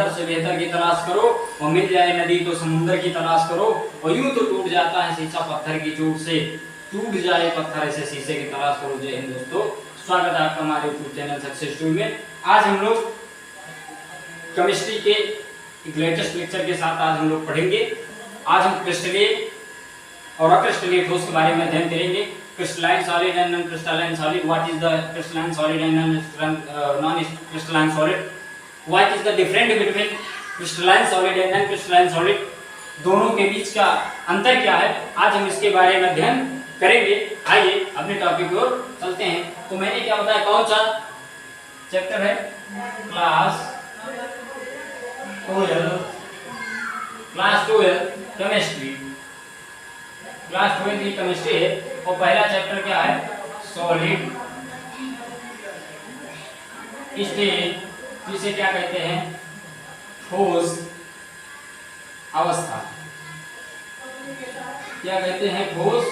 बेहतर से बेहतर की तलाश करो, और मिल जाए नदी तो समुद्र की तलाश करो, और यूं तो टूट जाता है शीशा पत्थर की चोट से, टूट जाए पत्थर ऐसे शीशे की तलाश करो। जय हिंद दोस्तों, स्वागत है आपका हमारे यूट्यूब चैनल सक्सेस टूल में। आज हम लोग केमिस्ट्री के एक लेटेस्ट लेक्चर के साथ आज हम लोग पढ़ेंगे। आज हम क्रिस्टलीय और अक्रिस्टलीय ठोस के बारे में अध्ययन करेंगे। Crystalline solid and non crystalline solid, what is the crystalline solid and non crystalline solid, what is the difference between crystalline solid and non crystalline solid, दोनों के बीच का अंतर क्या है, आज हम इसके बारे में अध्ययन करेंगे। आइए अपने टॉपिक की ओर चलते हैं। तो मैंने क्या बताया, कौन सा चैप्टर है, क्लास 12 केमिस्ट्री, क्लास 12 की केमिस्ट्री है। और पहला चैप्टर क्या है, सॉलिड स्टेट, जिसे क्या कहते हैं, ठोस अवस्था, क्या कहते हैं, ठोस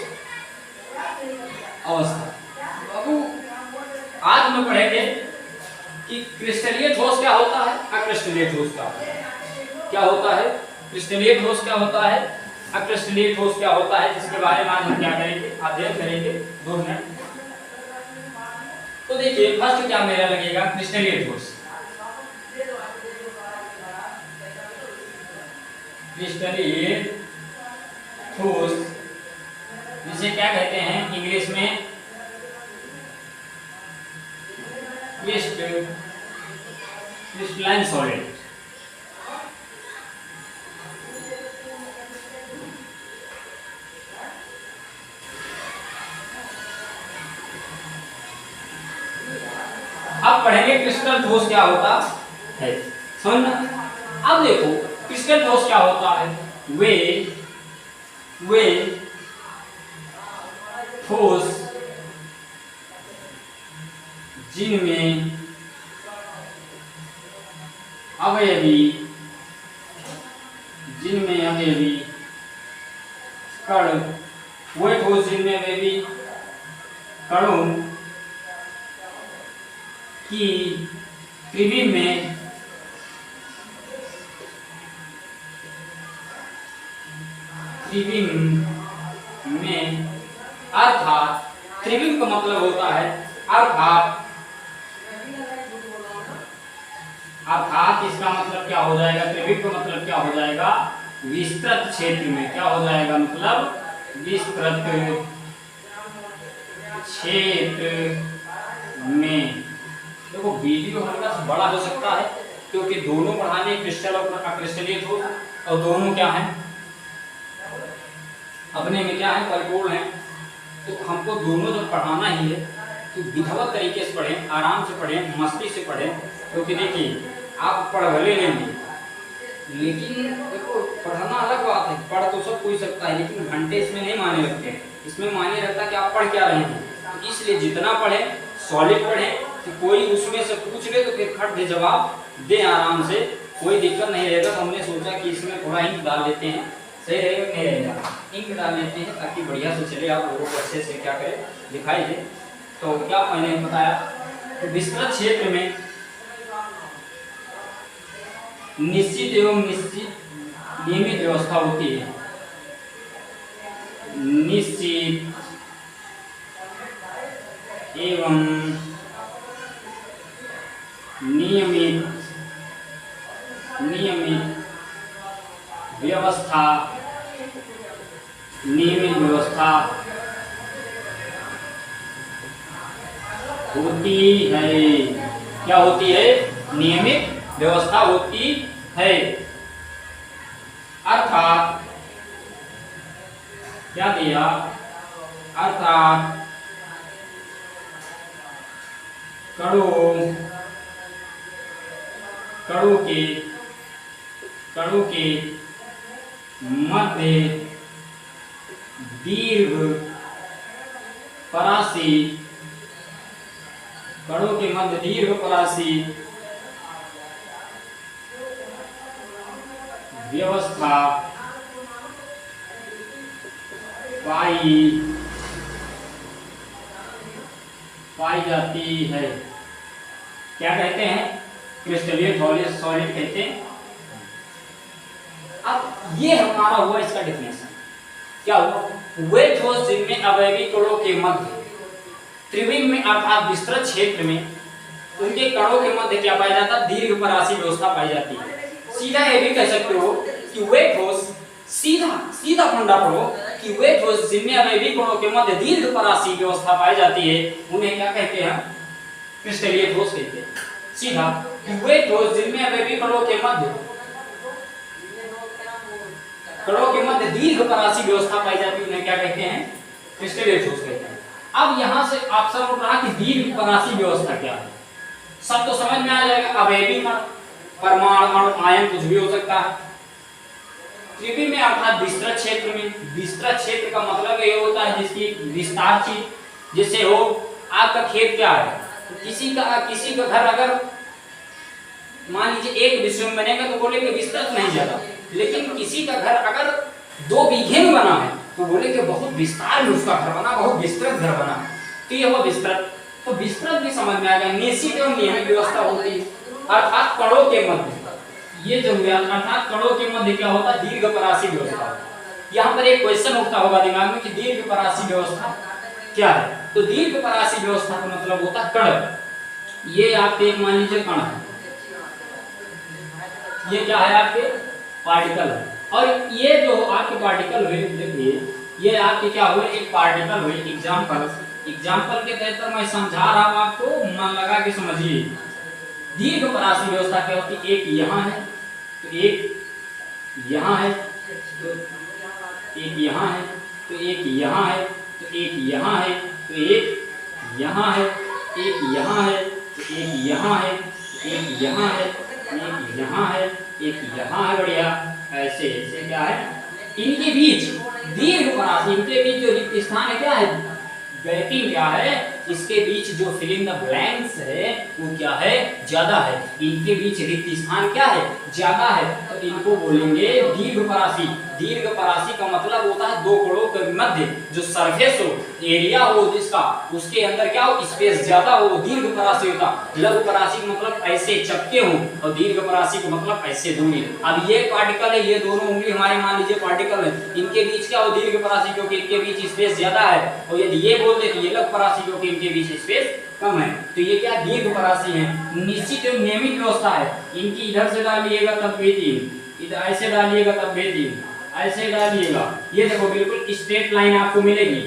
अवस्था। बाबू आज हम पढ़ेंगे कि क्रिस्टलीय ठोस क्या होता है, अक्रिस्टलीय ठोस क्या होता है, क्रिस्टलीय ठोस क्या होता है, अक्रिस्टलीय ठोस क्या होता है, जिसके बारे में आज हम क्या करेंगे, अध्ययन करेंगे 2 मिनट। तो देखिए फर्स्ट क्या मेरा लगेगा, क्रिस्टलीय ठोस। क्रिस्टलीय ठोस जिसे क्या कहते हैं इंग्लिश में, क्रिस्टलाइन सॉलिड। अब पढ़ेंगे क्रिस्टल ठोस क्या होता है, सुनना। अब देखो क्रिस्टल ठोस क्या होता है, वे ठोस जिनमें अवयवी कण, वे ठोस जिनमें अवयवी कणों की त्रिविम में अर्थात त्रिविम का मतलब होता है अर्थात इसका मतलब क्या हो जाएगा, त्रिविम का मतलब क्या हो जाएगा, विस्तृत क्षेत्र में, क्या हो जाएगा, मतलब विस्तृत क्षेत्र में। देखो वीडियो हल्का सा बड़ा हो सकता है क्योंकि दोनों पढ़ाने, क्रिस्टल और अक्रिस्टलीय ठोस, और दोनों क्या है, अपने में क्या है, परिपूर्ण है। तो हमको दोनों जब पढ़ाना ही है तो विधिवत तरीके से पढ़ें, आराम से पढ़ें, मस्ती से पढ़ें। क्योंकि देखिए आप पढ़ भले लेंगे, लेकिन देखो पढ़ना अलग बात है, पढ़ तो सब कोई सकता है, लेकिन घंटे इसमें नहीं माने रखते हैं। इसमें माने रखता है कि आप पढ़ क्या रहे हैं। तो इसलिए जितना पढ़ें, सॉलिड पढ़ें, कि कोई उसमें से पूछ ले तो फिर खट दे, जवाब दे आराम से, कोई दिक्कत नहीं रहेगा। तो हमने सोचा कि इसमें थोड़ा इंक डाल लेते हैं, सही रहेगा नहीं रहेगा, इंक डाल लेते हैं ताकि बढ़िया से चले, आप लोगों को अच्छे से क्या करें, दिखाई दे। तो क्या मैंने बताया, तो विस्तृत क्षेत्र में निश्चित एवं नियमित व्यवस्था होती है, निश्चित एवं नियमित व्यवस्था होती है। क्या होती है, नियमित व्यवस्था होती है। अर्थात क्या दिया, अर्थात कणों के मध्य दीर्घ परासी, कणों के मध्य दीर्घ परासी व्यवस्था पाई जाती है। क्या कहते हैं, क्रिस्टलीय सॉलिड कहते हैं अब ये हमारा हुआ इसका डेफिनेशन। क्या हुआ? वे ठोस जिनमें अवयवी कणों के मध्य त्रिविम में अर्थात विस्तृत क्षेत्र में उनके कणों के मध्य क्या पाया जाता? दीर्घ परासी व्यवस्था पाई जाती है। सीधा ये भी कह सकते हो कि वे ठोस, सीधा फंडा पढ़ो कि वे ठोस जिनमें अवयवी कणों के मध्य दीर्घ परासी व्यवस्था पाई जाती है उन्हें क्या कहते हैं? क्रिस्टलीय ठोस कहते हैं। सीधा वे ठोस जिनमें अवयवी कणों के मध्य दीर्घ परासी व्यवस्था पाई जाती है उन्हें क्या कहते हैं? क्रिस्टलीय ठोस कहते हैं। अब यहां से ऑप्शन उठ रहा कि दीर्घ परासी व्यवस्था क्या है? सब तो समझ में आ जाएगा, अवयवी कण, परमाणु, अणु, आयन कुछ भी हो सकता है। त्रिविम में अर्थात विस्तृत क्षेत्र में, विस्तृत क्षेत्र का मतलब ये होता है जिसकी विस्तार चीज, जैसे हो आपका खेत क्या है, किसी का घर अगर मान लीजिए एक विषय में बनेगा तो बोले कि विस्तृत नहीं ज्यादा, लेकिन किसी का घर अगर 2 बीघे में बना है तो बोले कि बहुत विस्तार में उसका घर बना, बहुत विस्तृत घर बना। तो ये हुआ विस्तृत। तो विस्तृत भी समझ में आ गया। निश्चित एवं नियमित व्यवस्था होती है अर्थात कणों के मध्य, ये जो हुआ अर्थात कणों के मध्य क्या होता है? दीर्घ परासी व्यवस्था। यहाँ पर एक क्वेश्चन उठता होगा दिमाग में कि दीर्घ परासी व्यवस्था क्या है? तो दीर्घ परासी व्यवस्था का मतलब होता है कण। ये आपके मान लीजिए कण है, ये क्या है? आपके पार्टिकल है। और ये जो आपके पार्टिकल हुए, देखिए ये आपके क्या हुए? एक पार्टिकल हुए। एग्जाम्पल के तौर पर मैं समझा रहा हूं आपको, मन लगा के समझिए। दीर्घ परासी व्यवस्था क्या होती है? एक यहाँ है तो एक यहाँ है, तो एक यहाँ है, तो एक यहाँ है, तो एक यहाँ है, तो एक यहाँ है, एक यहाँ है, तो एक यहाँ है, एक यहाँ है, एक यहाँ है, एक यहाँ है। बढ़िया, ऐसे ऐसे क्या है? इनके बीच दीर्घ परासी, इनके बीच जो रिक्त स्थान है क्या है? गैपिंग क्या है? इसके बीच जो फिल इन द ब्लैंक्स है वो क्या है? ज्यादा है। इनके बीच रिक्त स्थान क्या है? ज्यादा है। तो इनको बोलेंगे दीर्घ परासी। दीर्घ परासी का मतलब होता है 2 कणों के मध्य जो सरफेस हो, एरिया हो जिसका, उसके अंदर क्या हो? स्पेस ज्यादा हो, दीर्घ परासी होता। लघु परासी का मतलब ऐसे चपके हो और दीर्घ परासी का मतलब ऐसे दूरी। अब ये पार्टिकल है, ये दोनों उंगली हमारे मान लीजिए पार्टिकल है, इनके बीच क्या हो? दीर्घ परासी, क्योंकि इनके बीच स्पेस ज्यादा है। और यदि ये बोलते तो ये लघु परासी, क्योंकि इनके बीच स्पेस कम है। तो ये क्या? दीर्घ परासी है। निश्चित एवं नियमित व्यवस्था है। इनकी इधर से डालिएगा तब भी 3, इधर ऐसे डालिएगा तब भी 3, ऐसे डालिएगा, ये देखो बिल्कुल स्ट्रेट लाइन आपको मिलेगी।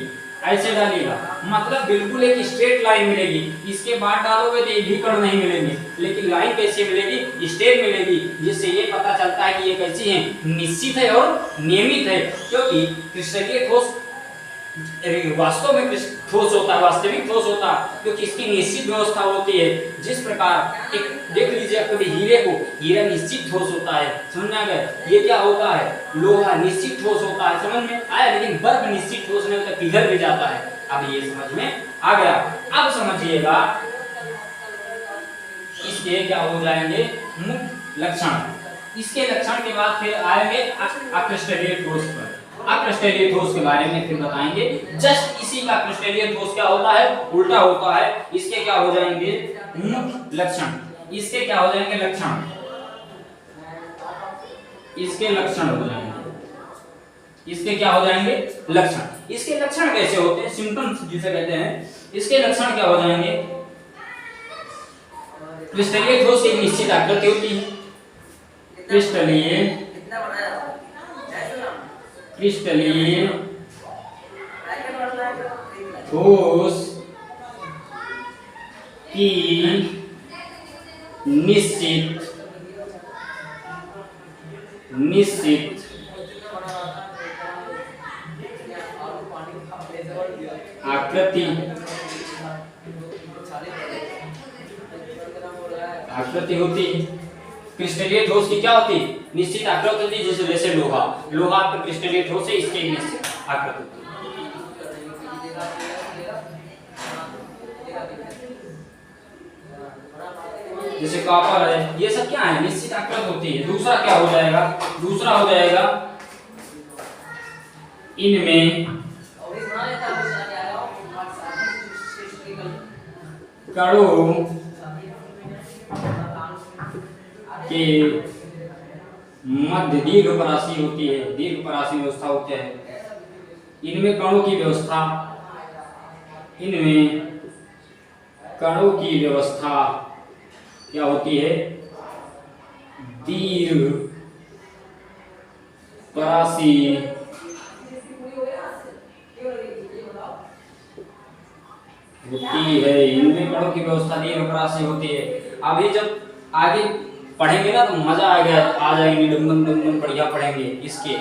ऐसे डालिएगा मतलब बिल्कुल एक स्ट्रेट लाइन मिलेगी। इसके बाद डालोगे तो एक भी कण नहीं मिलेंगे, लेकिन लाइन कैसे मिलेगी? स्ट्रेट मिलेगी, जिससे ये पता चलता है कि ये कैसी है? निश्चित है और नियमित है। क्योंकि क्रिस्टलीय ठोस वास्तव में ठोस होता है, वास्तविक ठोस होता है, क्योंकि इसकी निश्चित व्यवस्था होती है। जिस प्रकार एक देख लीजिए कभी हीरे को, हीरा निश्चित ठोस होता है, समझ में आ गया? ये क्या होता है? लोहा निश्चित ठोस होता है, समझ में आया? लेकिन बर्फ निश्चित ठोस नहीं होता, पिघल भी जाता है। अब ये समझ में आ गया। अब समझिएगा इसके क्या हो जाएंगे? मुख्य लक्षण। इसके लक्षण के बाद फिर आएंगे अक्रिस्टलीय ठोस पर। अक्रिस्टलीय ठोस के बारे में फिर बताएंगे। जस्ट इसी का क्रिस्टलीय ठोस क्या होता है? उल्टा होता है। इसके क्या हो जाएंगे? मुख्य लक्षण। इसके क्या हो जाएंगे? लक्षण। इसके लक्षण हो जाएंगे। इसके क्या हो जाएंगे? लक्षण। इसके लक्षण कैसे होते हैं? सिम्पटम्स जिसे कहते हैं। इसके लक्षण क्या हो जाएंगे? क्रिस्टलीय ठोस की एक निश्चित आकृति होती है। क्रिस्टलीय ठोस की निश्चित आकृति होती है। क्रिस्टलीय ठोस की क्या होती है? निश्चित आकृति होती है। जैसे लोहा आपका क्रिस्टलीय ठोस है, इसकी निश्चित आकृति होती है। जैसे कॉपर है, ये सब क्या है? निश्चित आकृति होती है। दूसरा क्या हो जाएगा? दूसरा हो जाएगा इनमें कणों के मध्य दीर्घपरासी होती है, दीर्घपरासी व्यवस्था होती है। इनमें कणों की व्यवस्था, इनमें कणों की व्यवस्था क्या होती है? दीर्घपरासी होती है। इनमें कणों की व्यवस्था दीर्घपरासी होती है। अभी जब आगे पढ़ेंगे ना तो मजा आ जाएगी, निडम्बन बढ़िया पढ़ेंगे, इसके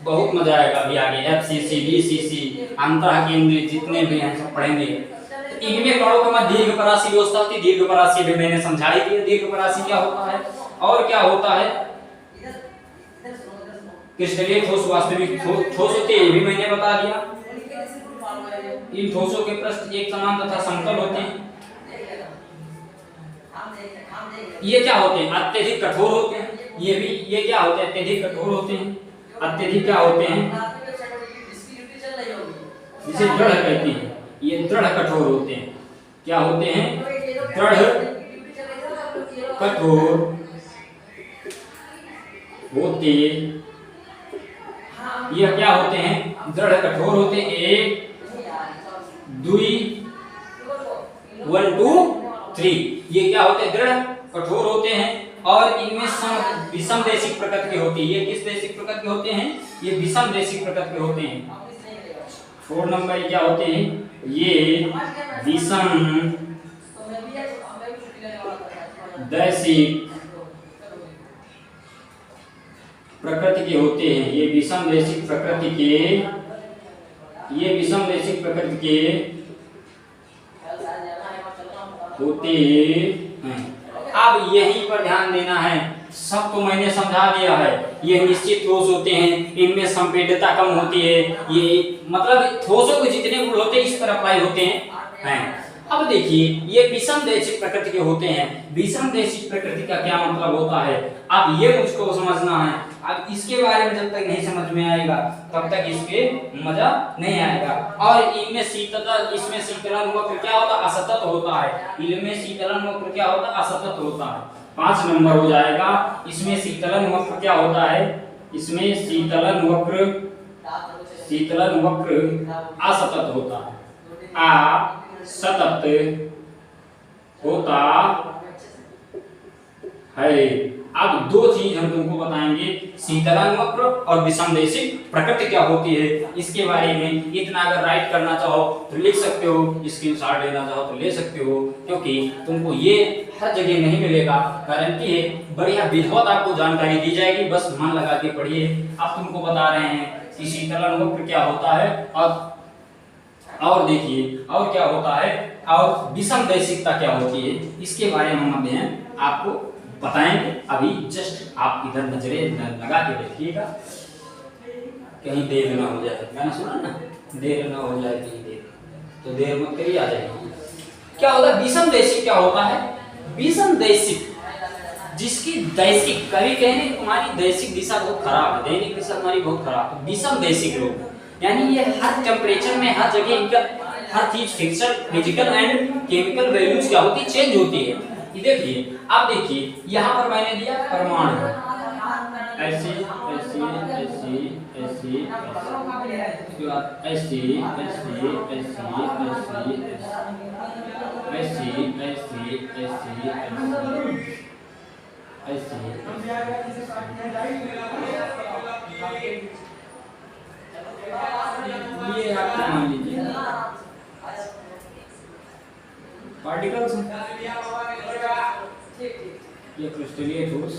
बहुत मजा आएगा। अभी आगे एफसीसी, बीसीसी, अंतः केंद्रीय जितने भी हैं सब पढ़ेंगे। तो इनमें कणों के मध्य दीर्घपरासी व्यवस्था होती है। दीर्घपरासी भी मैंने समझा ही दिया, दीर्घपरासी क्या होता है और क्या होता है। क्रिस्टलीय ठोस, वास्तविक ठोस होते हैं, ये भी मैंने बता दिया। इन ठोसों के पृष्ठ एक समान तथा समतल होते हैं। ये क्या होते हैं? अत्यधिक कठोर होते हैं। ये क्या होते हैं? अत्यधिक कठोर होते हैं। अत्यधिक क्या होते हैं? जिसे दृढ़ कहते हैं। ये दृढ़ कठोर होते हैं। क्या होते हैं? दृढ़ कठोर होते। ये क्या होते हैं? दृढ़ कठोर होते। एक, दुई, 1 2 3। ये क्या होते हैं? दृढ़ कठोर होते हैं और इनमें विषम देशिक प्रकृति के होती है। ये किस देशिक प्रकृति के होते हैं? ये विषम देशिक प्रकृति के होते हैं। 4 नंबर क्या होते हैं? ये विषम देशिक प्रकृति के होते हैं। ये विषम देशिक प्रकृति के, ये विषम देशिक प्रकृति के होते हैं। अब यहीं पर ध्यान देना है। सब तो मैंने समझा दिया है। ये निश्चित ठोस होते हैं, इनमें संपीड़ितता कम होती है। ये मतलब ठोसों के जितने गुण होते हैं इस पर अप्लाई होते हैं। अब देखिए ये विषम देशिक प्रकृति के होते हैं। विषम देशिक प्रकृति का क्या मतलब होता है, अब ये मुझको समझना है। अब इसके बारे में जब तक नहीं समझ में आएगा तब तक इसके मजा नहीं आएगा। और इनमें शीतलता, इसमें शीतलन वक्र क्या होता है? असतत होता है। इनमें शीतलन वक्र क्या होता है? असतत होता है। 5 नंबर हो जाएगा। इसमें शीतलन वक्र क्या होता है? इसमें शीतलन वक्र असतत होता है। असतत होता है। अब 2 चीज हम तुमको बताएंगे, शीतलन वक्र और विषम देशिक प्रकृति क्या होती है, इसके बारे में इतना अगर राइट करना चाहो तो लिख सकते हो, स्क्रीनशॉट लेना चाहो तो ले सकते हो, क्योंकि तुमको ये हर जगह नहीं मिलेगा। गारंटी है बढ़िया विधिवत आपको जानकारी दी जाएगी, बस मन लगा के पढ़िए। अब तुमको बता रहे हैं कि शीतलन वक्र क्या होता है और देखिए और क्या होता है और विषम देशिकता क्या होती है, इसके बारे में हम अध्ययन आपको बताएंगे। अभी जस्ट आप इधर नजरें लगा के बैठिएगा, कहीं देर ना हो जाए। मैंने सुना ना, देर ना हो जाए कहीं देर, तो देर मत करिए, आ जाएगी। क्या होता है विषम देशिक? क्या होता है विषम देशिक? जिसकी दैशिक, कभी कहने तुम्हारी दैशिक दिशा बहुत खराब है, दैनिक दिशा तुम्हारी बहुत खराब है, विषम देशिक लोग, यानी ये हर टेम्परेचर में हर जगह इनका हर चीज फिजिकल एंड केमिकल वैल्यूज क्या होती है? चेंज होती है। देखिए आप देखिए यहाँ पर मैंने दिया परमाणु, ऐसे ऐसे ऐसे ऐसे उसके बाद ऐसे ऐसे ऐसे ऐसे ऐसे ये आप मान लीजिए पार्टिकल्स, ये क्रिस्टलीय ठोस।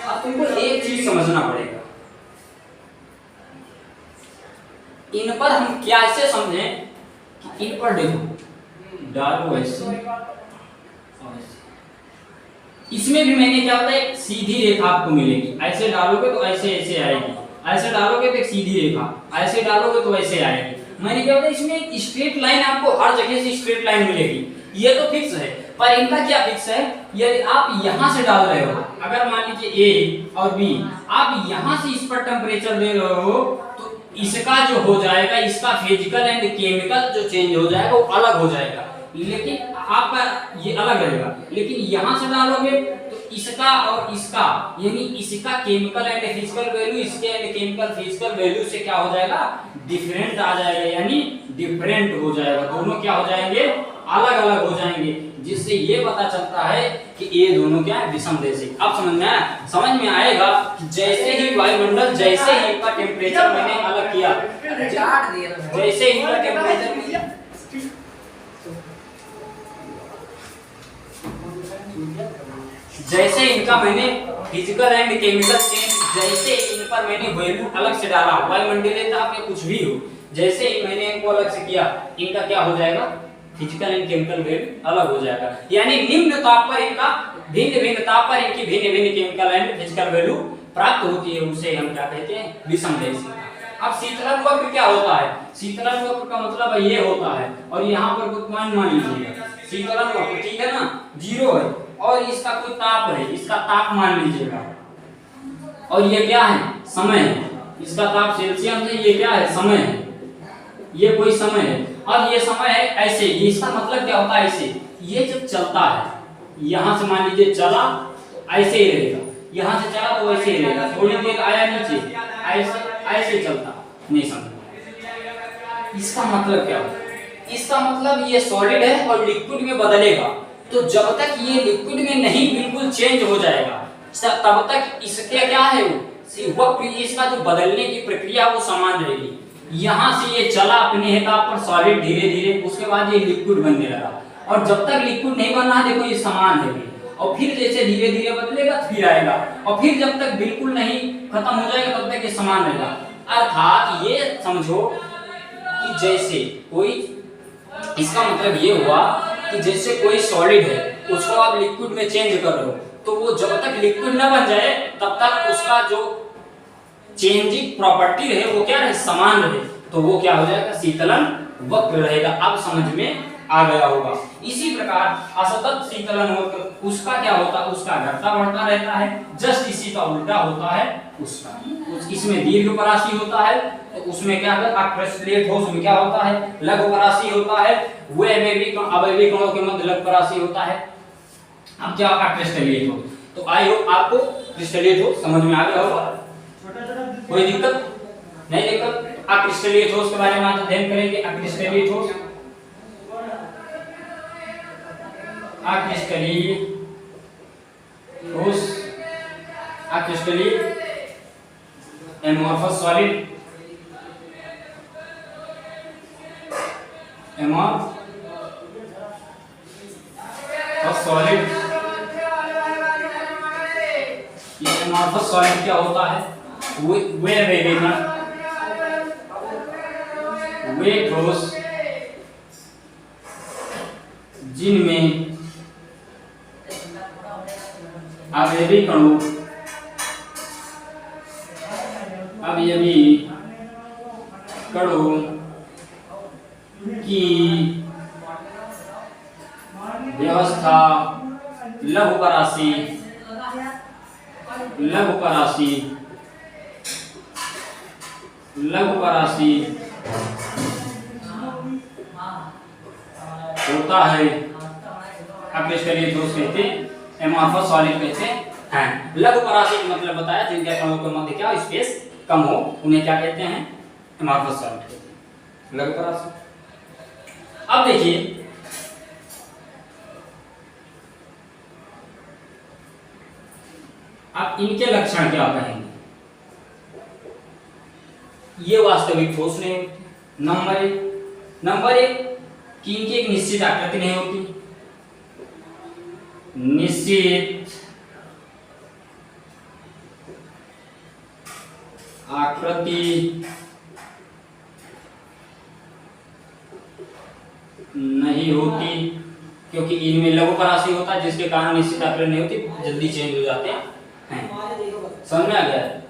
अब तुमको एक चीज समझना पड़ेगा, इन पर हम कैसे समझें कि इन पर देखो डालो ऐसे, इसमें भी मैंने क्या बताया, एक सीधी रेखा आपको मिलेगी। ऐसे डालोगे तो ऐसे ऐसे आएगी, ऐसे डालोगे तो एक सीधी रेखा, ऐसे डालोगे तो ऐसे आएगी। मैंने क्या बताया, इसमें एक स्ट्रेट लाइन आपको हर जगह से स्ट्रेट लाइन मिलेगी, ये तो फिक्स है। पर इनका क्या फिक्स है, यदि आप यहां से डाल रहे हो, अगर मान लीजिए ए और बी, आप यहां से इस पर टेम्परेचर दे रहे हो तो इसका जो हो जाएगा, इसका फिजिकल एंड केमिकल जो चेंज हो जाएगा वो अलग हो जाएगा। लेकिन आपका ये अलग रहेगा, लेकिन यहां से डालोगे तो इसका और इसका यानी इसका केमिकल एंड फिजिकल वैल्यू इसके एंड केमिकल फिजिकल वैल्यू से क्या हो जाएगा, डिफरेंट आ जाएगा, यानी डिफरेंट हो जाएगा, दोनों क्या हो जाएंगे, अलग अलग हो जाएंगे, जिससे ये पता चलता है कि ये दोनों क्या है, विषमदेशी। अब समझ में आएगा कि जैसे ही वायुमंडल, जैसे ही इनका टेम्परेचर मैंने अलग किया, जैसे इनका टेम्परेचर जैसे इनका मैंने फिजिकल एंड केमिकल चेंज, जैसे इन पर मैंने वैल्यू अलग से डाला, वायुमंडलीय ताप या कुछ भी हो, जैसे ही मैंने इनको अलग से किया, इनका क्या हो जाएगा, फिजिकल एंड केमिकल वैल्यू अलग हो जाएगा, यानी निम्न ताप पर इनका भिन्न भिन्न ताप पर इनकी भिन्न भिन्न केमिकल एंड फिजिकल वैल्यू प्राप्त होती है, उसे हम क्या कहते हैं, विषमदेशी। अब शीतलन वक्र क्या होता है, शीतलन वक्र का मतलब ये होता है, और यहाँ पर कुछ पॉइंट मान लीजिएगा, शीतलन वक्र ठीक है ना, 0 है, और इसका कोई ताप है, इसका ताप मान लीजिएगा, और ये क्या है, समय है, इसका ताप सेल्सियस है, ये क्या है, समय है, ये कोई समय है, और ये समय है ऐसे, इसका मतलब क्या होता है, ऐसे ये जब चलता है, यहां से मान लीजिए चला, ऐसे ही रहेगा, यहां से चला तो ऐसे ही रहेगा, थोड़ी देर आया नीचे, ऐसे ऐसे चलता, नहीं समझ। इसका मतलब क्या है, इसका मतलब ये सॉलिड है और लिक्विड में बदलेगा, तो जब तक ये लिक्विड में नहीं बिल्कुल चेंज हो जाएगा, तब तक इसके क्या है, वो इसका जो बदलने की प्रक्रिया वो समान रहेगी। यहाँ से ये चला अपने ताप पर सॉलिड धीरे धीरे, उसके बाद ये लिक्विड बनने लगा, और जब तक लिक्विड नहीं बना, देखो ये समान है, और फिर जैसे धीरे धीरे बदलेगा फिर आएगा, और फिर जब तक बिल्कुल नहीं खत्म हो जाएगा तब तक ये समान रहेगा। अर्थात ये समझो कि जैसे कोई, इसका मतलब ये हुआ कि जैसे कोई सॉलिड है, उसको आप लिक्विड में चेंज कर रहे हो, तो वो जब तक लिक्विड ना बन जाए तब तक उसका जो चेंजिंग प्रॉपर्टी रहे वो क्या रहे, समान रहे, तो वो क्या हो जाएगा, शीतलन वक्र रहेगा। अब समझ में आ गया होगा। इसी प्रकार असतत शीतलन वक्र, उसका क्या होता है, उसका घटता बढ़ता रहता है, जस्ट इसी का उल्टा होता है उसका, इसमें दीर्घपरासी होता है, तो उसमें क्या होता है, अक्रिस्टलीय ठोस में क्या होता है, लघुपरासी होता है, वे अवयवी कणों के मध्य लघुपरासी होता है। अब क्या अक्रिस्टलीय ठोस, तो आई होप आपको क्रिस्टलीय ठोस समझ में आ गया होगा, कोई दिक्कत नहीं, दिक्कत। अक्रिस्टलीय ठोस के बारे में आज अध्ययन करेंगे। अक्रिस्टलीय ठोस, अक्रिस्टलीय ठोस, अक्रिस्टलीय एमोर्फस सॉलिड, एमोर्फस सॉलिड, ये एमोर्फस सॉलिड क्या होता है, वे ठोस जिनमें अवयवी कणों की व्यवस्था लघुपरासी होता है, अक्रिस्टलीय ठोस कहते हैं, एमोर्फस सॉलिड कहते हैं। लघुपरासी मतलब बताया, जिनके कणों के मध्य क्या स्पेस कम हो, उन्हें क्या कहते हैं, एमोर्फस सॉलिड कहते हैं, लघुपरासी। अब देखिए अब इनके लक्षण क्या कहेंगे, ये वास्तविक ठोस नहीं होती, नंबर एक कि इनकी एक निश्चित आकृति नहीं होती, निश्चित आकृति नहीं होती, क्योंकि इनमें लघुपरासी होता है, जिसके कारण निश्चित आकृति नहीं होती, जल्दी चेंज हो जाते हैं। समझ में आ गया?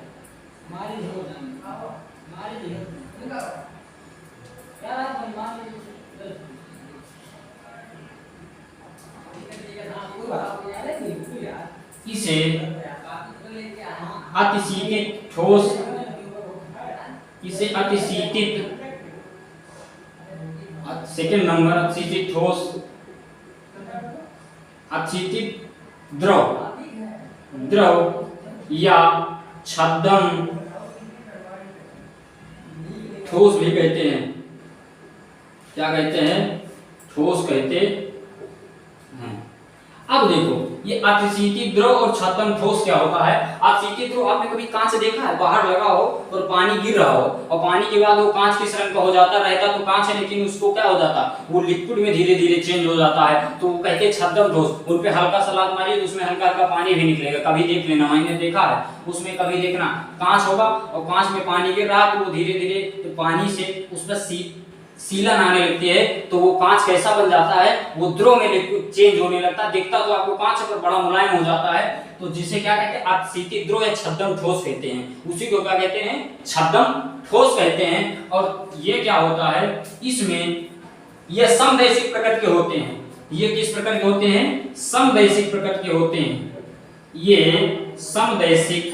इसे अतिशीतित ठोस, इसे अतिशीतित, सेकंड नंबर अतिशीतित ठोस अतिशीतित द्रव या छद्म ठोस भी कहते हैं। क्या कहते हैं? ठोस कहते हैं। अब देखो ये अतिशीतित द्रव और छद्म ठोस क्या होता है। अतिशीतित द्रव आपने कभी कांच देखा है, बाहर लगा हो और पानी गिर रहा हो और पानी के बाद वो कांच किस रंग का हो जाता, रहता तो कांच है लेकिन उसको क्या हो जाता, वो लिक्विड में धीरे धीरे चेंज हो जाता है, तो वो कहते हैं छद्म ठोस। उन पे हल्का सा लात मारिए तो उसमें हल्का हल्का पानी भी निकलेगा। कभी देख लेना, मैंने देखा है, उसमें कभी देखना कांच होगा और कांच में पानी गिर रहा तो वो धीरे धीरे तो पानी से उस पर सीलन आने लगती है, तो वो कांच कैसा बन जाता है, वो द्रव में लिक्विड चेंज होने लगता है। दिखता तो आपको कांच पर बड़ा मुलायम हो जाता है, तो जिसे क्या कहते हैं, अतिशीतित द्रव या छद्म ठोस कहते हैं। उसी को क्या कहते हैं, छद्म ठोस कहते हैं। और ये क्या होता है, इसमें ये समदैशिक प्रकृति के होते हैं। ये किस प्रकार के होते हैं, समदैशिक प्रकृति के होते हैं। ये समदैशिक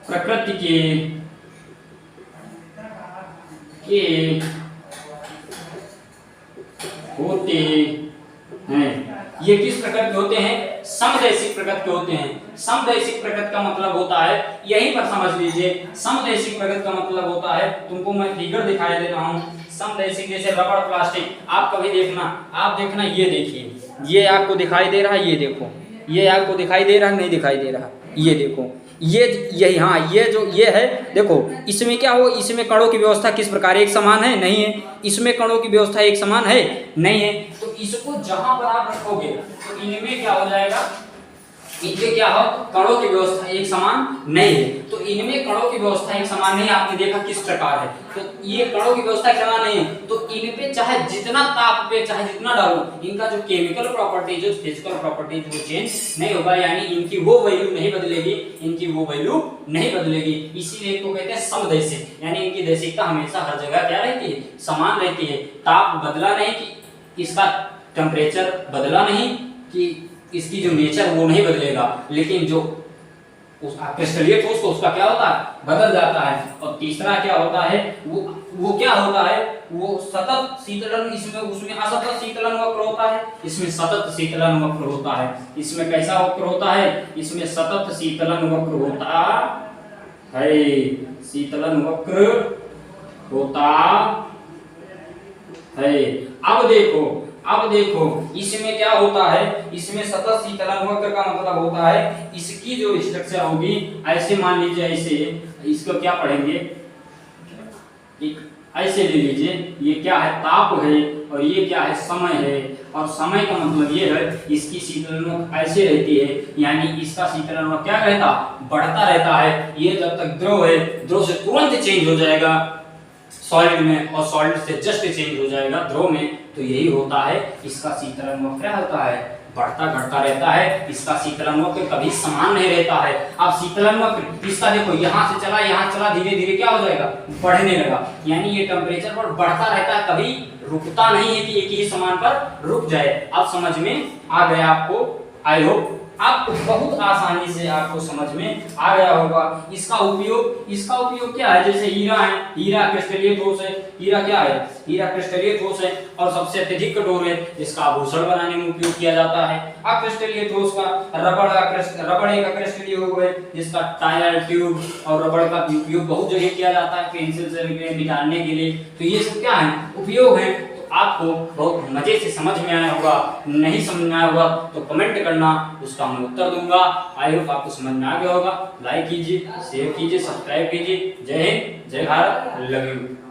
प्रकृति के होते हैं। ये किस प्रकार के होते हैं, समदैशिक प्रकृति के होते हैं। समदैशिक प्रकृति का मतलब होता है, यहीं पर समझ लीजिए, समदैशिक प्रकृति का मतलब होता है, तुमको मैं फिगर दिखाई दे रहा हूँ। समदैशिक जैसे रबड़, प्लास्टिक, आप कभी देखना, आप देखना, ये देखिए, ये आपको दिखाई दे रहा है, ये देखो, ये आपको दिखाई दे रहा है, नहीं दिखाई दे रहा, ये देखो, यही, हाँ, ये जो ये है, देखो इसमें क्या हो, इसमें कणों की व्यवस्था किस प्रकार एक समान है, नहीं है। इसमें कणों की व्यवस्था एक समान है, नहीं है। तो इसको जहां पर आप रखोगे तो इनमें क्या हो जाएगा, इनमें क्या हो, कणों की व्यवस्था एक समान नहीं है। तो इनमें कणों की व्यवस्था एक समान नहीं है, आपने देखा किस प्रकार है। तो ये कणों की व्यवस्था एक समान नहीं है, तो इन पे चाहे जितना ताप पे चाहे जितना डालो, इनका जो केमिकल प्रॉपर्टी, जो फिजिकल प्रॉपर्टी, वो चेंज नहीं होगा, यानी इनकी वो वैल्यू नहीं बदलेगी, इनकी वो वैल्यू नहीं बदलेगी। इसीलिए तो कहते हैं समदैशिक, यानी इनकी दैशिकता हमेशा हर जगह क्या रहती है, समान रहती है। ताप बदला नहीं, कि इसका टेम्परेचर बदला नहीं, कि इसकी जो नेचर वो नहीं बदलेगा, लेकिन जो उस क्रिस्टलीय ठोस को उसका क्या होता है, बदल जाता है। और तीसरा क्या होता है, वो क्या होता है, वो सतत शीतलन, इसमें उसमें असतत शीतलन वक्र होता है, इसमें सतत शीतलन वक्र होता है। इसमें कैसा वक्र होता है, इसमें सतत शीतलन वक्र होता है, शीतलन वक्र होता है। अब देखो इसमें क्या होता है, इसमें सतत शीतलन वक्र का मतलब होता है, इसकी जो स्ट्रक्चर होगी, ऐसे मान लीजिए, ऐसे, इसको क्या पढ़ेंगे, एक ऐसे ले लीजिए, ये क्या है, ताप है, और ये क्या है, समय है। और समय का मतलब ये है, इसकी शीतलन वक्र ऐसे रहती है, यानी इसका शीतलन वक्र क्या रहता, बढ़ता रहता है। ये जब तक द्रव है, द्रव से तुरंत चेंज हो जाएगा सॉलिड में, और सॉलिड से जस्ट चेंज हो जाएगा द्रव में। तो यही होता है, इसका शीतलन वक्र क्या होता है, बढ़ता घटता रहता है। इसका शीतलन वक्र कभी समान नहीं रहता है। अब शीतलन वक्र इसका देखो, यहाँ से चला, यहाँ चला, धीरे धीरे क्या हो जाएगा, बढ़ने लगा, यानी ये टेम्परेचर पर बढ़ता रहता है, कभी रुकता नहीं है कि एक ही समान पर रुक जाए। अब समझ में आ गया आपको, आई होप आपको बहुत आसानी से आपको समझ में आ गया होगा। इसका उपयोग क्या है, जैसे हीरा है, हीरा क्रिस्टलीय ठोस है, हीरा क्या है, हीरा क्रिस्टलीय ठोस है और सबसे अत्यधिक कठोर है, जिसका आभूषण बनाने में उपयोग किया जाता है। अक्रिस्टलीय ठोस का रबड़ का क्रिस्टलीय रूप है, जिसका टायर, ट्यूब और रबड़ का उपयोग बहुत जगह किया जाता है, पेंसिल से निकालने के लिए। तो ये सब क्या है, उपयोग है। आपको बहुत मजे से समझ में आया होगा, नहीं समझ में आया होगा तो कमेंट करना, उसका मैं उत्तर दूंगा। आई होप आपको समझ में आ गया होगा। लाइक कीजिए, शेयर कीजिए, सब्सक्राइब कीजिए। जय हिंद, जय भारत, लव यू।